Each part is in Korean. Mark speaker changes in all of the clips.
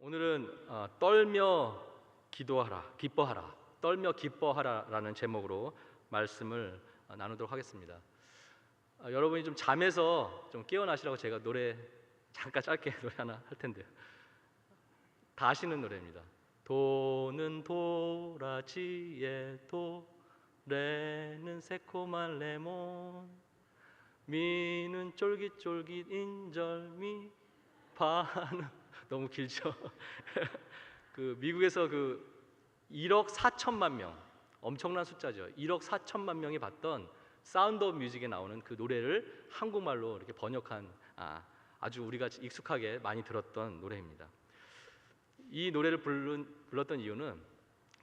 Speaker 1: 오늘은 떨며 기도하라, 기뻐하라, 떨며 기뻐하라라는 제목으로 말씀을 나누도록 하겠습니다. 여러분이 좀 잠에서 좀 깨어나시라고 제가 노래 잠깐 짧게 노래 하나 할 텐데요. 다 아시는 노래입니다. 도는 도라지에 도, 레는 새콤한 레몬, 미는 쫄깃쫄깃 인절미, 파는 너무 길죠. 그 미국에서 1억 4천만 명, 엄청난 숫자죠. 1억 4천만 명이 봤던 사운드 오브 뮤직에 나오는 그 노래를 한국말로 이렇게 번역한 아주 우리가 익숙하게 많이 들었던 노래입니다. 이 노래를 불렀던 이유는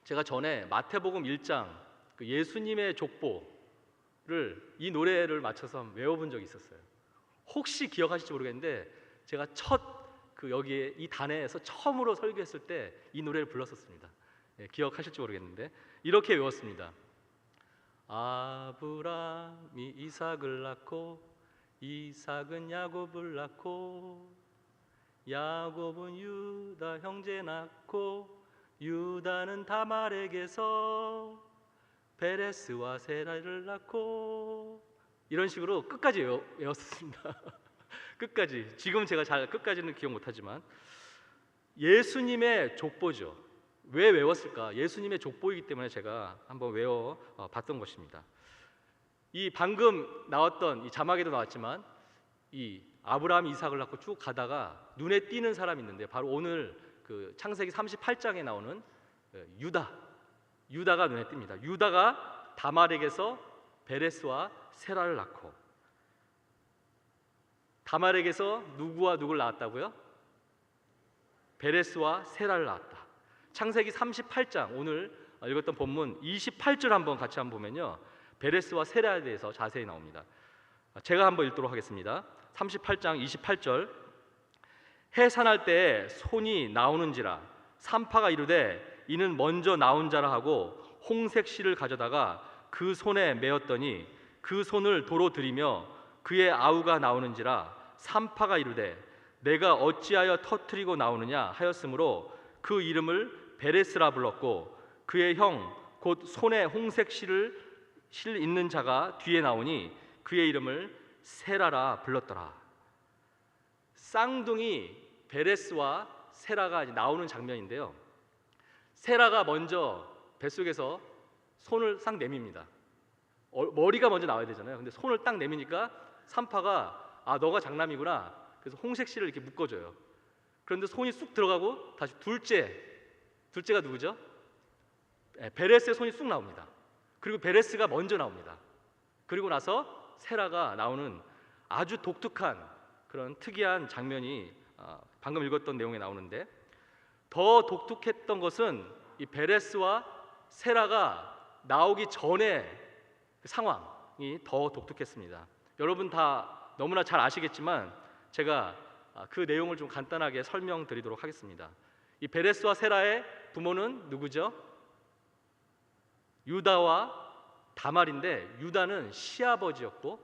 Speaker 1: 제가 전에 마태복음 1장 그 예수님의 족보를 이 노래를 맞춰서 외워본 적이 있었어요. 혹시 기억하실지 모르겠는데 제가 여기에 이 단회에서 처음으로 설교했을 때 이 노래를 불렀었습니다. 기억하실지 모르겠는데 이렇게 외웠습니다. 아브라함이 이삭을 낳고 이삭은 야곱을 낳고 야곱은 유다 형제 낳고 유다는 다말에게서 베레스와 세라를 낳고 이런 식으로 끝까지 외웠습니다. 끝까지. 지금 제가 잘 끝까지는 기억 못하지만 예수님의 족보죠. 왜 외웠을까? 예수님의 족보이기 때문에 제가 한번 외워봤던 것입니다. 이 방금 나왔던 이 자막에도 나왔지만 이 아브라함 이삭을 낳고 쭉 가다가 눈에 띄는 사람이 있는데 바로 오늘 그 창세기 38장에 나오는 유다가 눈에 띕니다. 유다가 다말에게서 베레스와 세라를 낳고, 다말에게서 누구와 누구를 낳았다고요? 베레스와 세라를 낳았다. 창세기 38장 오늘 읽었던 본문 28절 한번 같이 한번 보면요, 베레스와 세라에 대해서 자세히 나옵니다. 제가 한번 읽도록 하겠습니다. 38장 28절. 해산할 때에 손이 나오는지라 산파가 이르되 이는 먼저 나온 자라 하고 홍색 실을 가져다가 그 손에 메었더니 그 손을 도로 들이며 그의 아우가 나오는지라 산파가 이르되 내가 어찌하여 터뜨리고 나오느냐 하였으므로 그 이름을 베레스라 불렀고 그의 형 곧 손에 홍색 실 있는 자가 뒤에 나오니 그의 이름을 세라라 불렀더라. 쌍둥이 베레스와 세라가 나오는 장면인데요, 세라가 먼저 뱃속에서 손을 싹 내밉니다. 머리가 먼저 나와야 되잖아요. 근데 손을 딱 내미니까 산파가 너가 장남이구나. 그래서 홍색 실을 이렇게 묶어줘요. 그런데 손이 쑥 들어가고 다시 둘째가 누구죠? 베레스의 손이 쑥 나옵니다. 그리고 베레스가 먼저 나옵니다. 그리고 나서 세라가 나오는 아주 독특한 그런 특이한 장면이 방금 읽었던 내용에 나오는데, 더 독특했던 것은 이 베레스와 세라가 나오기 전에 그 상황이 더 독특했습니다. 여러분 다 너무나 잘 아시겠지만 제가 그 내용을 좀 간단하게 설명드리도록 하겠습니다. 이 베레스와 세라의 부모는 누구죠? 유다와 다말인데 유다는 시아버지였고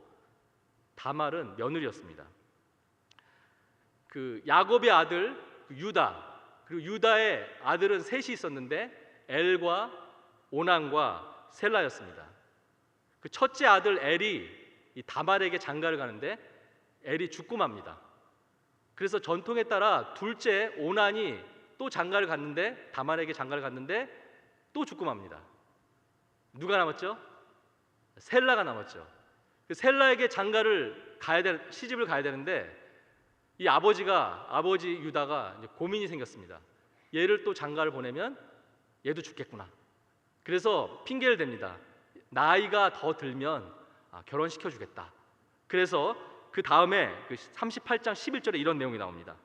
Speaker 1: 다말은 며느리였습니다. 그 야곱의 아들 유다, 그리고 유다의 아들은 셋이 있었는데 엘과 오난과 셀라였습니다. 그 첫째 아들 엘이 이 다말에게 장가를 가는데 엘이 죽고 맙니다. 그래서 전통에 따라 둘째 오난이 또 장가를 갔는데 다말에게 장가를 갔는데 또 죽고 맙니다. 누가 남았죠? 셀라가 남았죠. 그 셀라에게 시집을 가야 되는데 이 아버지 유다가 이제 고민이 생겼습니다. 얘를 또 장가를 보내면 얘도 죽겠구나. 그래서 핑계를 댑니다. 나이가 더 들면 결혼시켜 주겠다. 그래서 그 다음에 38장 11절에 이런 내용이 나옵니다.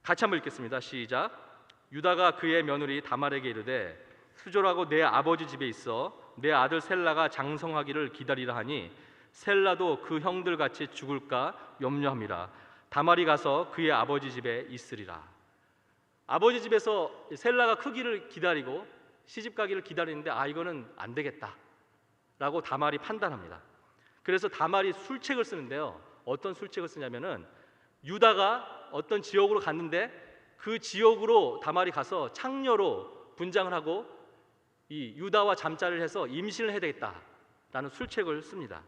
Speaker 1: 같이 한번 읽겠습니다. 시작. 유다가 그의 며느리 다말에게 이르되 수졸하고 내 아버지 집에 있어 내 아들 셀라가 장성하기를 기다리라 하니 셀라도 그 형들 같이 죽을까 염려함이라. 다말이 가서 그의 아버지 집에 있으리라. 아버지 집에서 셀라가 크기를 기다리고 시집 가기를 기다리는데 이거는 안 되겠다 라고 다말이 판단합니다. 그래서 다말이 술책을 쓰는데요, 어떤 술책을 쓰냐면은 유다가 어떤 지역으로 갔는데 그 지역으로 다말이 가서 창녀로 분장을 하고 이 유다와 잠자리를 해서 임신을 해야 되겠다라는 술책을 씁니다.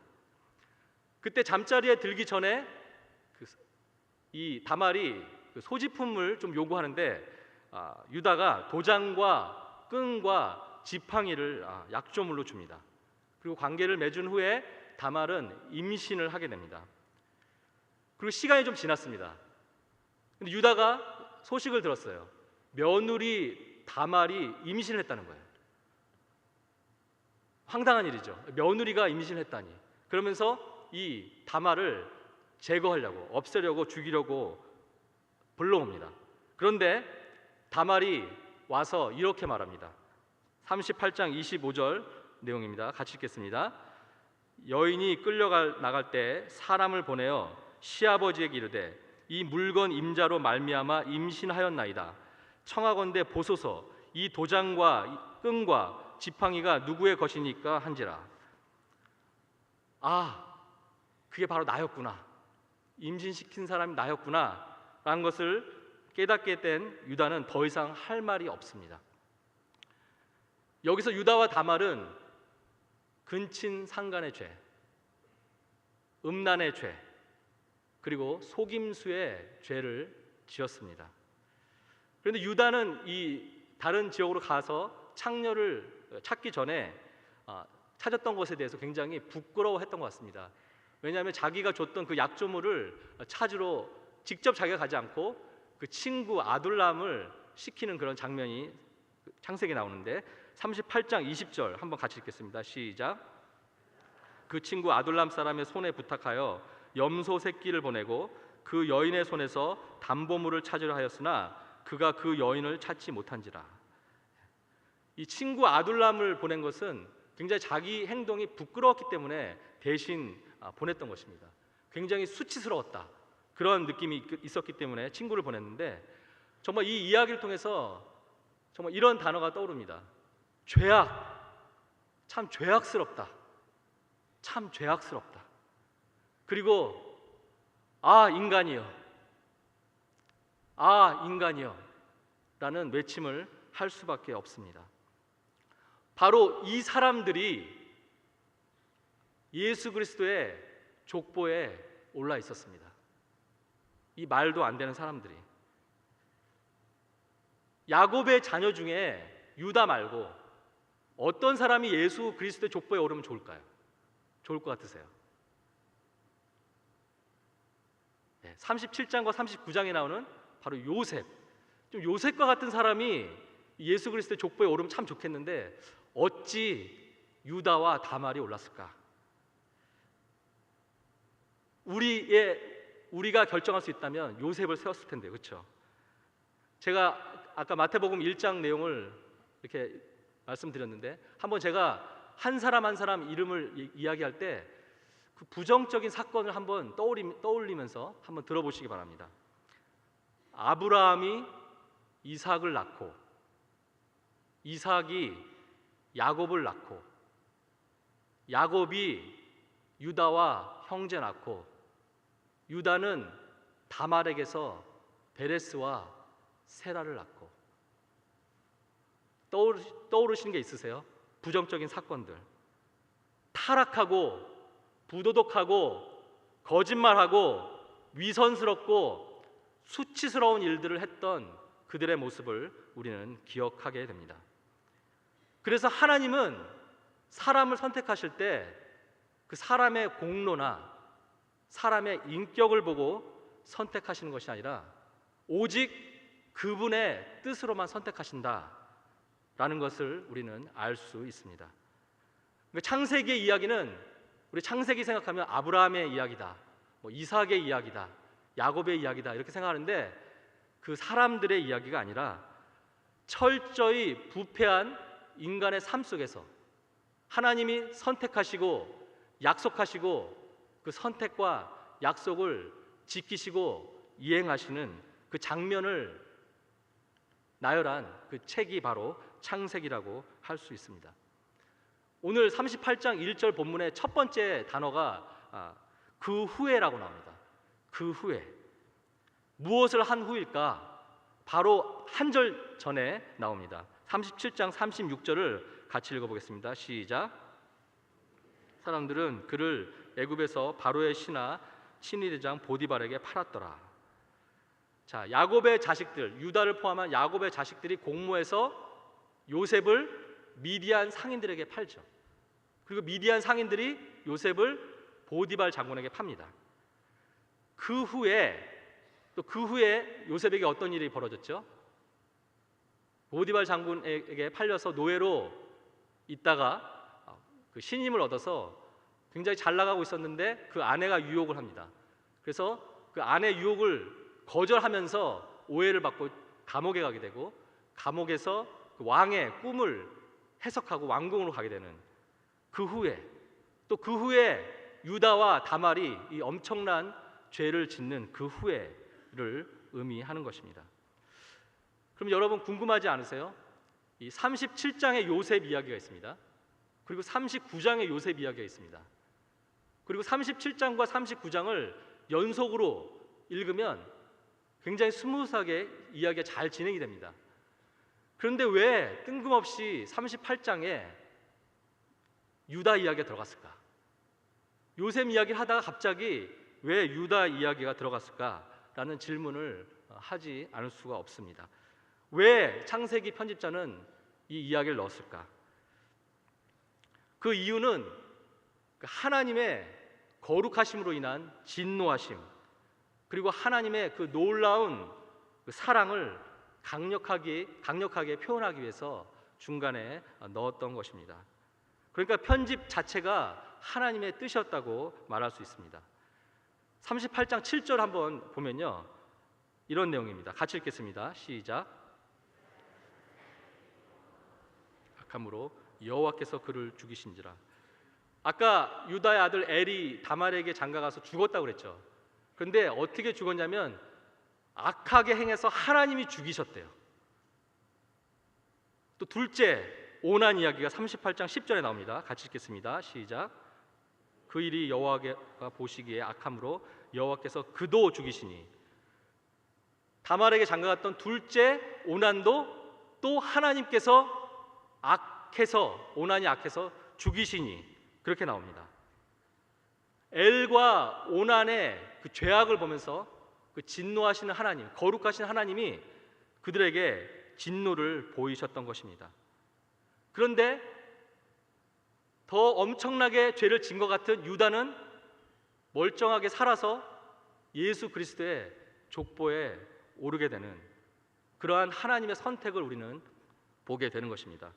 Speaker 1: 그때 잠자리에 들기 전에 이 다말이 소지품을 좀 요구하는데 유다가 도장과 끈과 지팡이를 약조물로 줍니다. 그리고 관계를 맺은 후에 다말은 임신을 하게 됩니다. 그리고 시간이 좀 지났습니다. 근데 유다가 소식을 들었어요. 며느리 다말이 임신을 했다는 거예요. 황당한 일이죠. 며느리가 임신을 했다니. 그러면서 이 다말을 제거하려고, 없애려고, 죽이려고 불러옵니다. 그런데 다말이 와서 이렇게 말합니다. 38장 25절 내용입니다. 같이 읽겠습니다. 여인이 나갈 때 사람을 보내어 시아버지에게 이르되 이 물건 임자로 말미암아 임신하였나이다. 청하건대 보소서 이 도장과 끈과 지팡이가 누구의 것이니까 한지라. 그게 바로 나였구나. 임신시킨 사람이 나였구나 라는 것을 깨닫게 된 유다는 더 이상 할 말이 없습니다. 여기서 유다와 다말은 근친상간의 죄, 음란의 죄, 그리고 속임수의 죄를 지었습니다. 그런데 유다는 이 다른 지역으로 가서 창녀를 찾기 전에 찾았던 것에 대해서 굉장히 부끄러워했던 것 같습니다. 왜냐하면 자기가 줬던 그 약조물을 찾으러 직접 자기가 가지 않고 그 친구 아둘람을 시키는 그런 장면이 창세기에 나오는데 38장 20절 한번 같이 읽겠습니다. 시작. 그 친구 아둘람 사람의 손에 부탁하여 염소 새끼를 보내고 그 여인의 손에서 담보물을 찾으려 하였으나 그가 그 여인을 찾지 못한지라. 이 친구 아둘람을 보낸 것은 굉장히 자기 행동이 부끄러웠기 때문에 대신 보냈던 것입니다. 굉장히 수치스러웠다. 그런 느낌이 있었기 때문에 친구를 보냈는데 정말 이 이야기를 통해서 정말 이런 단어가 떠오릅니다. 죄악, 참 죄악스럽다. 참 죄악스럽다. 그리고 인간이여, 인간이여 라는 외침을 할 수밖에 없습니다. 바로 이 사람들이 예수 그리스도의 족보에 올라 있었습니다. 이 말도 안 되는 사람들이. 야곱의 자녀 중에 유다 말고 어떤 사람이 예수 그리스도의 족보에 오르면 좋을까요? 좋을 것 같으세요? 37장과 39장에 나오는 바로 요셉. 좀 요셉과 같은 사람이 예수 그리스도의 족보에 오르면 참 좋겠는데 어찌 유다와 다말이 올랐을까? 우리가 결정할 수 있다면 요셉을 세웠을 텐데요, 그렇죠? 제가 아까 마태복음 1장 내용을 이렇게 말씀드렸는데 한번 제가 한 사람 한 사람 이름을 이야기할 때 그 부정적인 사건을 한번 떠올리면서 한번 들어보시기 바랍니다. 아브라함이 이삭을 낳고 이삭이 야곱을 낳고 야곱이 유다와 형제 낳고 유다는 다말에게서 베레스와 세라를 낳고. 떠오르시는 게 있으세요? 부정적인 사건들, 타락하고 부도덕하고 거짓말하고 위선스럽고 수치스러운 일들을 했던 그들의 모습을 우리는 기억하게 됩니다. 그래서 하나님은 사람을 선택하실 때 그 사람의 공로나 사람의 인격을 보고 선택하시는 것이 아니라 오직 그분의 뜻으로만 선택하신다라는 것을 우리는 알 수 있습니다. 창세기의 이야기는 우리 창세기 생각하면 아브라함의 이야기다, 이삭의 이야기다, 야곱의 이야기다 이렇게 생각하는데 그 사람들의 이야기가 아니라 철저히 부패한 인간의 삶 속에서 하나님이 선택하시고 약속하시고 그 선택과 약속을 지키시고 이행하시는 그 장면을 나열한 그 책이 바로 창세기라고 할 수 있습니다. 오늘 38장 1절 본문의 첫 번째 단어가 그 후에라고 나옵니다. 그 후에. 무엇을 한 후일까? 바로 한 절 전에 나옵니다. 37장 36절을 같이 읽어보겠습니다. 시작. 사람들은 그를 애굽에서 바로의 신하 친위대장 보디발에게 팔았더라. 자, 야곱의 자식들, 유다를 포함한 야곱의 자식들이 공모해서 요셉을 미디안 상인들에게 팔죠. 그리고 미디안 상인들이 요셉을 보디발 장군에게 팝니다. 그 후에 요셉에게 어떤 일이 벌어졌죠? 보디발 장군에게 팔려서 노예로 있다가 그 신임을 얻어서 굉장히 잘 나가고 있었는데 그 아내가 유혹을 합니다. 그래서 그 아내 유혹을 거절하면서 오해를 받고 감옥에 가게 되고, 감옥에서 그 왕의 꿈을 해석하고 왕궁으로 가게 되는 그 후에 유다와 다말이 이 엄청난 죄를 짓는 그 후에를 의미하는 것입니다. 그럼 여러분 궁금하지 않으세요? 이 37장의 요셉 이야기가 있습니다. 그리고 39장의 요셉 이야기가 있습니다. 그리고 37장과 39장을 연속으로 읽으면 굉장히 스무스하게 이야기가 잘 진행이 됩니다. 그런데 왜 뜬금없이 38장에 유다 이야기가 들어갔을까? 요셉 이야기를 하다가 갑자기 왜 유다 이야기가 들어갔을까라는 질문을 하지 않을 수가 없습니다. 왜 창세기 편집자는 이 이야기를 넣었을까? 그 이유는 하나님의 거룩하심으로 인한 진노하심, 그리고 하나님의 그 놀라운 그 사랑을 강력하게 표현하기 위해서 중간에 넣었던 것입니다. 그러니까 편집 자체가 하나님의 뜻이었다고 말할 수 있습니다. 38장 7절 한번 보면요, 이런 내용입니다. 같이 읽겠습니다. 시작. 악함으로 여호와께서 그를 죽이신지라. 아까 유다의 아들 엘이 다말에게 장가가서 죽었다고 그랬죠. 그런데 어떻게 죽었냐면 악하게 행해서 하나님이 죽이셨대요. 또 둘째 오난 이야기가 38장 10절에 나옵니다. 같이 읽겠습니다. 시작. 그 일이 여호와가 보시기에 악함으로 여호와께서 그도 죽이시니. 다말에게 장가갔던 둘째 오난도 또 하나님께서 오난이 악해서 죽이시니, 그렇게 나옵니다. 엘과 오난의 그 죄악을 보면서 그 진노하시는 하나님, 거룩하신 하나님이 그들에게 진노를 보이셨던 것입니다. 그런데 더 엄청나게 죄를 진 것 같은 유다는 멀쩡하게 살아서 예수 그리스도의 족보에 오르게 되는 그러한 하나님의 선택을 우리는 보게 되는 것입니다.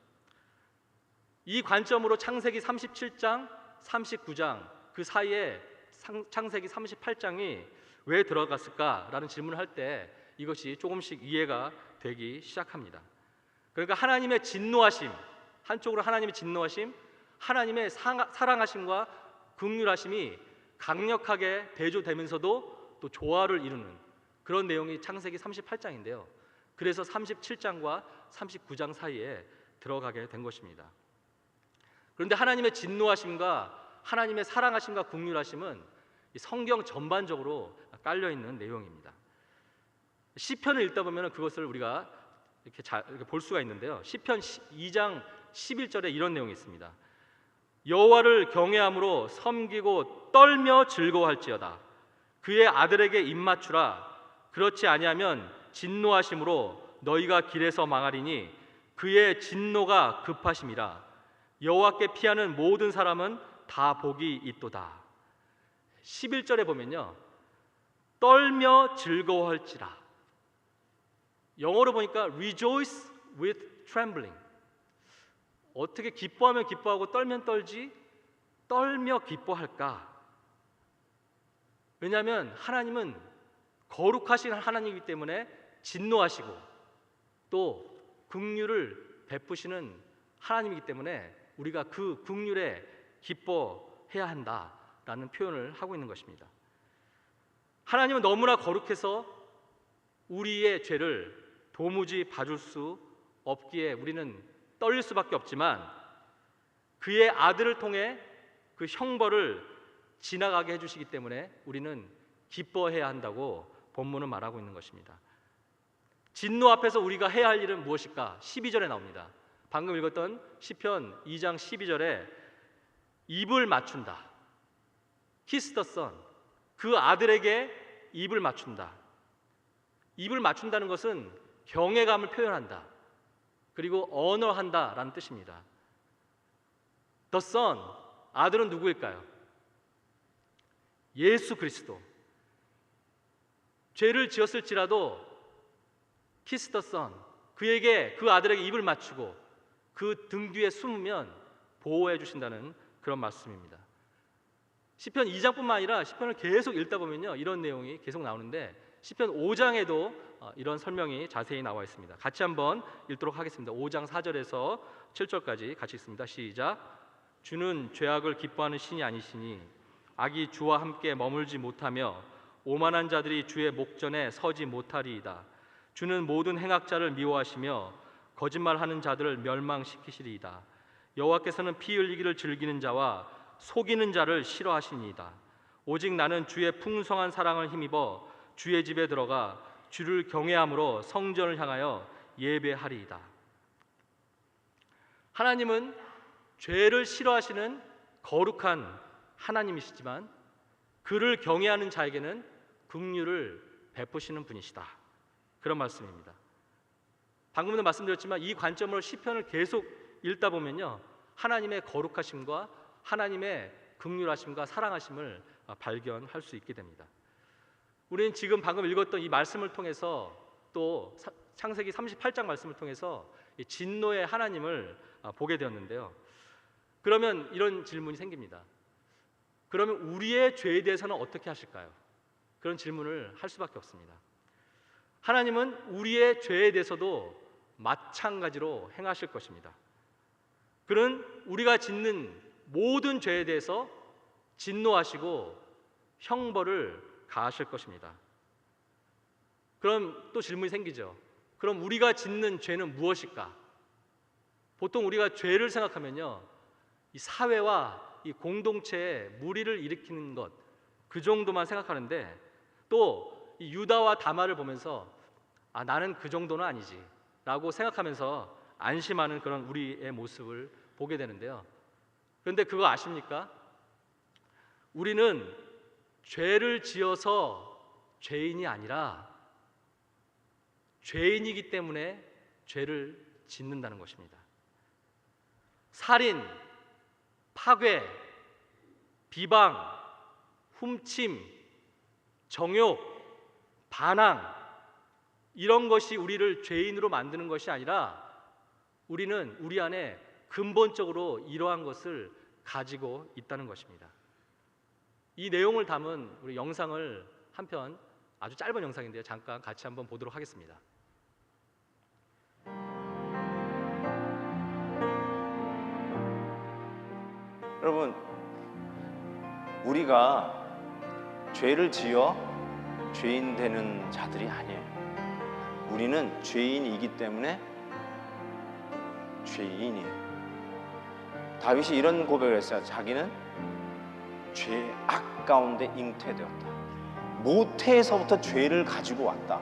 Speaker 1: 이 관점으로 창세기 37장, 39장 그 사이에 창세기 38장이 왜 들어갔을까라는 질문을 할 때 이것이 조금씩 이해가 되기 시작합니다. 그러니까 하나님의 진노하심, 한쪽으로 하나님의 진노하심, 하나님의 사랑하심과 긍휼하심이 강력하게 대조되면서도 또 조화를 이루는 그런 내용이 창세기 38장인데요. 그래서 37장과 39장 사이에 들어가게 된 것입니다. 그런데 하나님의 진노하심과 하나님의 사랑하심과 긍휼하심은 성경 전반적으로 깔려 있는 내용입니다. 시편을 읽다 보면 그것을 우리가 이렇게 볼 수가 있는데요. 시편 2장 11절에 이런 내용이 있습니다. 여호와를 경외함으로 섬기고 떨며 즐거워할지어다. 그의 아들에게 입맞추라. 그렇지 아니하면 진노하심으로 너희가 길에서 망하리니 그의 진노가 급하심이라. 여호와께 피하는 모든 사람은 다 복이 있도다. 11절에 보면요, 떨며 즐거워할지라. 영어로 보니까 rejoice with trembling. 어떻게 기뻐하면 기뻐하고 떨면 떨지 떨며 기뻐할까? 왜냐하면 하나님은 거룩하신 하나님이기 때문에 진노하시고 또 긍휼을 베푸시는 하나님이기 때문에 우리가 그 긍휼에 기뻐해야 한다라는 표현을 하고 있는 것입니다. 하나님은 너무나 거룩해서 우리의 죄를 도무지 봐줄 수 없기에 우리는 떨릴 수밖에 없지만 그의 아들을 통해 그 형벌을 지나가게 해주시기 때문에 우리는 기뻐해야 한다고 본문은 말하고 있는 것입니다. 진노 앞에서 우리가 해야 할 일은 무엇일까? 12절에 나옵니다. 방금 읽었던 시편 2장 12절에 입을 맞춘다. 키스 더 선. 그 아들에게 입을 맞춘다. 입을 맞춘다는 것은 경외감을 표현한다. 그리고 언어한다라는 뜻입니다. The Son, 아들은 누구일까요? 예수 그리스도. 죄를 지었을지라도 키스 더 선, 그에게, 그 아들에게 입을 맞추고 그 등 뒤에 숨으면 보호해 주신다는 그런 말씀입니다. 시편 2장뿐만 아니라 시편을 계속 읽다 보면요, 이런 내용이 계속 나오는데 시편 5장에도 이런 설명이 자세히 나와 있습니다. 같이 한번 읽도록 하겠습니다. 5장 4절에서 7절까지 같이 읽습니다. 시작. 주는 죄악을 기뻐하는 신이 아니시니 악이 주와 함께 머물지 못하며 오만한 자들이 주의 목전에 서지 못하리이다. 주는 모든 행악자를 미워하시며 거짓말하는 자들을 멸망시키시리이다. 여호와께서는 피 흘리기를 즐기는 자와 속이는 자를 싫어하시니이다. 오직 나는 주의 풍성한 사랑을 힘입어 주의 집에 들어가 주를 경외함으로 성전을 향하여 예배하리이다. 하나님은 죄를 싫어하시는 거룩한 하나님이시지만 그를 경외하는 자에게는 긍휼을 베푸시는 분이시다. 그런 말씀입니다. 방금도 말씀드렸지만 이 관점으로 시편을 계속 읽다 보면요, 하나님의 거룩하심과 하나님의 긍휼하심과 사랑하심을 발견할 수 있게 됩니다. 우리는 지금 방금 읽었던 이 말씀을 통해서 또 창세기 38장 말씀을 통해서 진노의 하나님을 보게 되었는데요. 그러면 이런 질문이 생깁니다. 그러면 우리의 죄에 대해서는 어떻게 하실까요? 그런 질문을 할 수밖에 없습니다. 하나님은 우리의 죄에 대해서도 마찬가지로 행하실 것입니다. 그는 우리가 짓는 모든 죄에 대해서 진노하시고 형벌을 가하실 것입니다. 그럼 또 질문이 생기죠. 그럼 우리가 짓는 죄는 무엇일까? 보통 우리가 죄를 생각하면요, 이 사회와 이 공동체에 무리를 일으키는 것, 그 정도만 생각하는데 또 이 유다와 다말을 보면서 나는 그 정도는 아니지 라고 생각하면서 안심하는 그런 우리의 모습을 보게 되는데요. 그런데 그거 아십니까? 우리는 죄를 지어서 죄인이 아니라 죄인이기 때문에 죄를 짓는다는 것입니다. 살인, 파괴, 비방, 훔침, 정욕, 반항, 이런 것이 우리를 죄인으로 만드는 것이 아니라 우리는 우리 안에 근본적으로 이러한 것을 가지고 있다는 것입니다. 이 내용을 담은 우리 영상을 한 편, 아주 짧은 영상인데요, 잠깐 같이 한번 보도록 하겠습니다.
Speaker 2: 여러분, 우리가 죄를 지어 죄인 되는 자들이 아니에요. 우리는 죄인이기 때문에 죄인이에요. 다윗이 이런 고백을 했어요. 자기는 죄악 가운데 잉태되었다. 모태에서부터 죄를 가지고 왔다.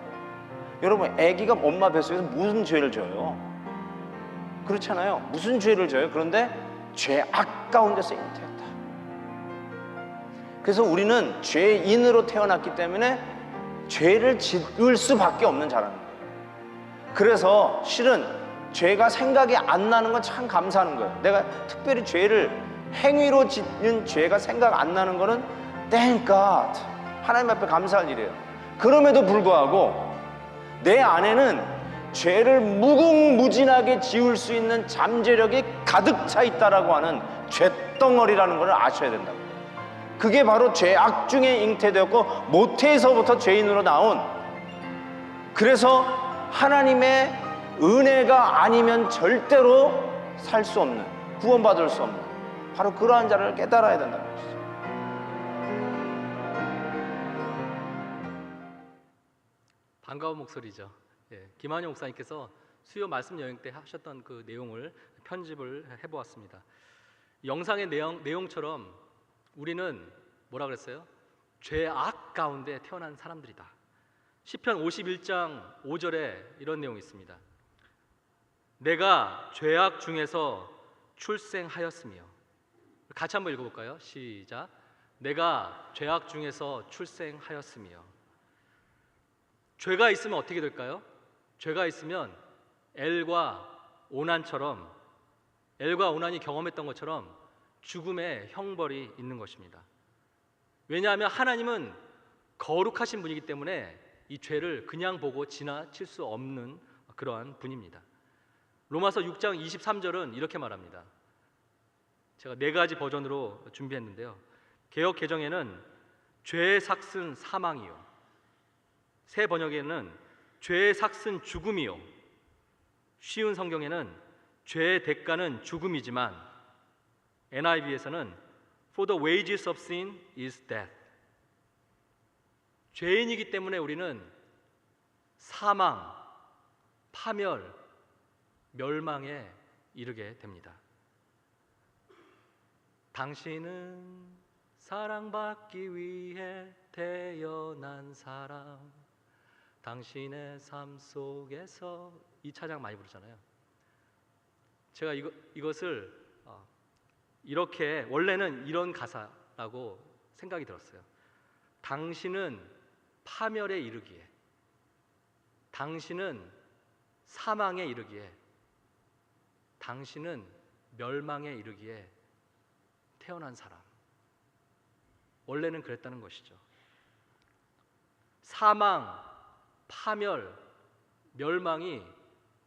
Speaker 2: 여러분, 아기가 엄마 뱃속에서 무슨 죄를 져요? 그렇잖아요. 무슨 죄를 져요? 그런데 죄악 가운데서 잉태했다. 그래서 우리는 죄인으로 태어났기 때문에 죄를 지을 수밖에 없는 자라는 거예요. 그래서 실은 죄가 생각이 안 나는 건 참 감사하는 거예요. 내가 특별히 죄를 행위로 짓는 죄가 생각 안 나는 거는 Thank God, 하나님 앞에 감사할 일이에요. 그럼에도 불구하고 내 안에는 죄를 무궁무진하게 지을 수 있는 잠재력이 가득 차 있다라고 하는 죄덩어리라는 것을 아셔야 된다고. 그게 바로 죄악 중에 잉태되었고 모태에서부터 죄인으로 나온, 그래서 하나님의 은혜가 아니면 절대로 살 수 없는, 구원받을 수 없는 바로 그러한 자를 깨달아야 된다는 것이죠.
Speaker 1: 반가운 목소리죠. 김한영 목사님께서 수요 말씀 여행 때 하셨던 그 내용을 편집을 해보았습니다. 영상의 내용처럼 우리는 뭐라 그랬어요? 죄악 가운데 태어난 사람들이다. 시편 51장 5절에 이런 내용이 있습니다. 내가 죄악 중에서 출생하였으며. 같이 한번 읽어볼까요? 시작. 내가 죄악 중에서 출생하였으며. 죄가 있으면 어떻게 될까요? 죄가 있으면 엘과 오난처럼, 엘과 오난이 경험했던 것처럼 죽음의 형벌이 있는 것입니다. 왜냐하면 하나님은 거룩하신 분이기 때문에 이 죄를 그냥 보고 지나칠 수 없는 그러한 분입니다. 로마서 6장 23절은 이렇게 말합니다. 제가 4가지 버전으로 준비했는데요. 개역 개정에는 죄의 삭은 사망이요, 새 번역에는 죄의 삭은 죽음이요, 쉬운 성경에는 죄의 대가는 죽음이지만 NIV에서는 For the wages of sin is death. 죄인이기 때문에 우리는 사망, 파멸, 멸망에 이르게 됩니다. 당신은 사랑받기 위해 태어난 사람, 당신의 삶 속에서, 이 찬양 많이 부르잖아요. 제가 이것을 이렇게, 원래는 이런 가사라고 생각이 들었어요. 당신은 파멸에 이르기에, 당신은 사망에 이르기에, 당신은 멸망에 이르기에 태어난 사람. 원래는 그랬다는 것이죠. 사망, 파멸, 멸망이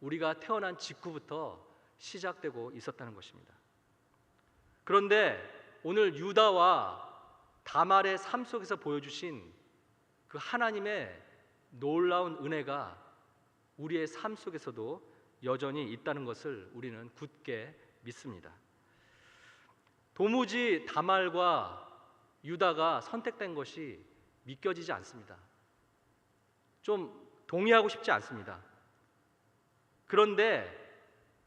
Speaker 1: 우리가 태어난 직후부터 시작되고 있었다는 것입니다. 그런데 오늘 유다와 다말의 삶 속에서 보여주신 그 하나님의 놀라운 은혜가 우리의 삶 속에서도 여전히 있다는 것을 우리는 굳게 믿습니다. 도무지 다말과 유다가 선택된 것이 믿겨지지 않습니다. 좀 동의하고 싶지 않습니다. 그런데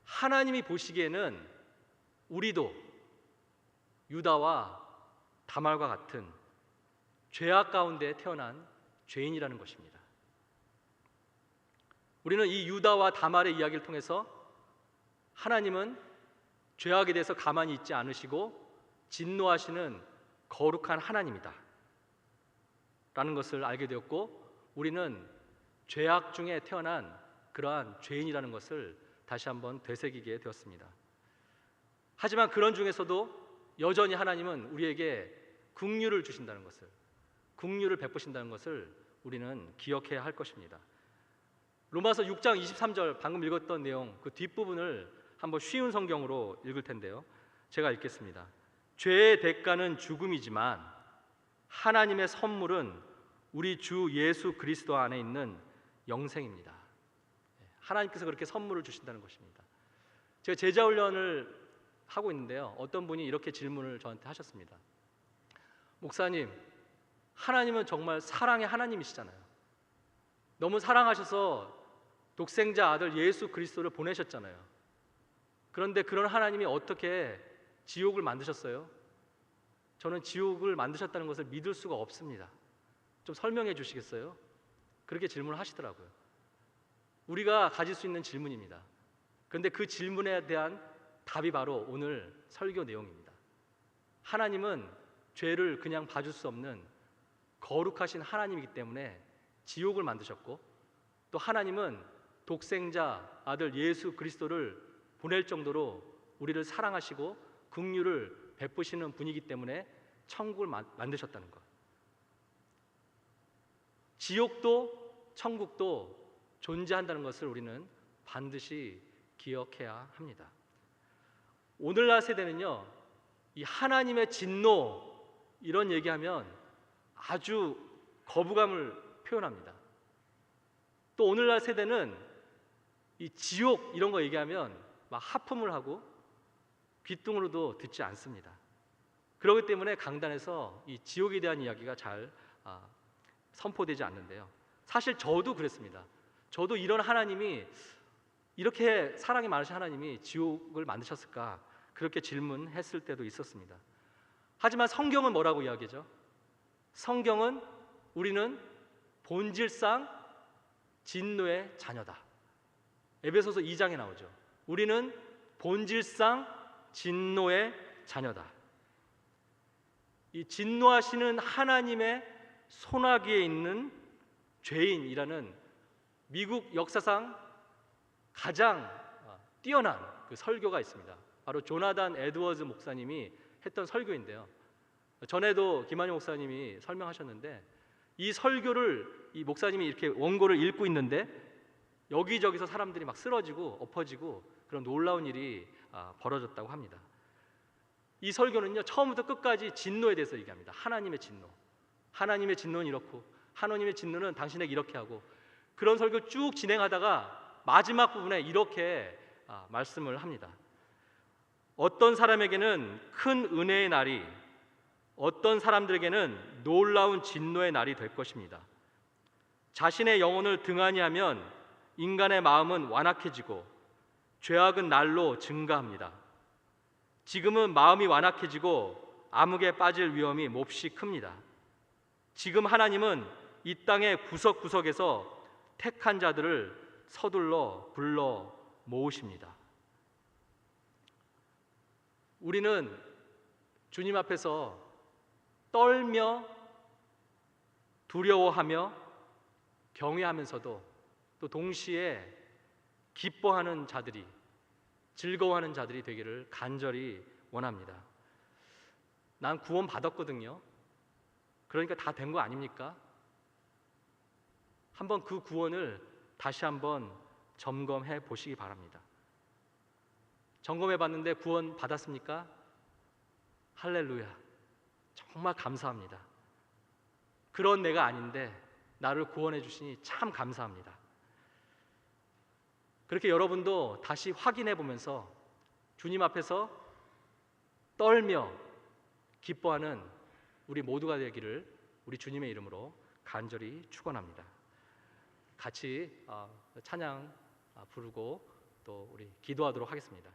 Speaker 1: 하나님이 보시기에는 우리도 유다와 다말과 같은 죄악 가운데 태어난 죄인이라는 것입니다. 우리는 이 유다와 다말의 이야기를 통해서 하나님은 죄악에 대해서 가만히 있지 않으시고 진노하시는 거룩한 하나님이다 라는 것을 알게 되었고, 우리는 죄악 중에 태어난 그러한 죄인이라는 것을 다시 한번 되새기게 되었습니다. 하지만 그런 중에서도 여전히 하나님은 우리에게 긍휼을 주신다는 것을, 긍휼을 베푸신다는 것을 우리는 기억해야 할 것입니다. 로마서 6장 23절, 방금 읽었던 내용 그 뒷부분을 한번 쉬운 성경으로 읽을 텐데요. 제가 읽겠습니다. 죄의 대가는 죽음이지만 하나님의 선물은 우리 주 예수 그리스도 안에 있는 영생입니다. 하나님께서 그렇게 선물을 주신다는 것입니다. 제가 제자 훈련을 하고 있는데요. 어떤 분이 이렇게 질문을 저한테 하셨습니다. 목사님, 하나님은 정말 사랑의 하나님이시잖아요. 너무 사랑하셔서 독생자 아들 예수 그리스도를 보내셨잖아요. 그런데 그런 하나님이 어떻게 지옥을 만드셨어요? 저는 지옥을 만드셨다는 것을 믿을 수가 없습니다. 좀 설명해 주시겠어요? 그렇게 질문을 하시더라고요. 우리가 가질 수 있는 질문입니다. 그런데 그 질문에 대한 답이 바로 오늘 설교 내용입니다. 하나님은 죄를 그냥 봐줄 수 없는 거룩하신 하나님이기 때문에 지옥을 만드셨고, 또 하나님은 독생자 아들 예수 그리스도를 보낼 정도로 우리를 사랑하시고 긍휼을 베푸시는 분이기 때문에 천국을 만드셨다는 것. 지옥도 천국도 존재한다는 것을 우리는 반드시 기억해야 합니다. 오늘날 세대는요, 이 하나님의 진노 이런 얘기하면 아주 거부감을 표현합니다. 또 오늘날 세대는 이 지옥 이런 거 얘기하면 막 하품을 하고 귓등으로도 듣지 않습니다. 그렇기 때문에 강단에서 이 지옥에 대한 이야기가 잘 선포되지 않는데요. 사실 저도 그랬습니다. 저도 이런 하나님이, 이렇게 사랑이 많으신 하나님이 지옥을 만드셨을까, 그렇게 질문했을 때도 있었습니다. 하지만 성경은 뭐라고 이야기하죠? 성경은 우리는 본질상 진노의 자녀다. 에베소서 2장에 나오죠. 우리는 본질상 진노의 자녀다. 이 진노하시는 하나님의 손아귀에 있는 죄인이라는 미국 역사상 가장 뛰어난 그 설교가 있습니다. 바로 조나단 에드워즈 목사님이 했던 설교인데요. 전에도 김한용 목사님이 설명하셨는데, 이 설교를 이 목사님이 이렇게 원고를 읽고 있는데 여기저기서 사람들이 막 쓰러지고 엎어지고 그런 놀라운 일이 벌어졌다고 합니다. 이 설교는요, 처음부터 끝까지 진노에 대해서 얘기합니다. 하나님의 진노, 하나님의 진노는 이렇고, 하나님의 진노는 당신에게 이렇게 하고, 그런 설교 쭉 진행하다가 마지막 부분에 이렇게 말씀을 합니다. 어떤 사람에게는 큰 은혜의 날이, 어떤 사람들에게는 놀라운 진노의 날이 될 것입니다. 자신의 영혼을 등한히 하면 인간의 마음은 완악해지고 죄악은 날로 증가합니다. 지금은 마음이 완악해지고 암흑에 빠질 위험이 몹시 큽니다. 지금 하나님은 이 땅의 구석구석에서 택한 자들을 서둘러 불러 모으십니다. 우리는 주님 앞에서 떨며 두려워하며 경외하면서도 또 동시에 기뻐하는 자들이, 즐거워하는 자들이 되기를 간절히 원합니다. 난 구원 받았거든요. 그러니까 다 된 거 아닙니까? 한번 그 구원을 다시 한번 점검해 보시기 바랍니다. 점검해 봤는데 구원 받았습니까? 할렐루야. 정말 감사합니다. 그런 내가 아닌데 나를 구원해 주시니 참 감사합니다. 그렇게 여러분도 다시 확인해 보면서 주님 앞에서 떨며 기뻐하는 우리 모두가 되기를 우리 주님의 이름으로 간절히 축원합니다. 같이 찬양 부르고 또 우리 기도하도록 하겠습니다.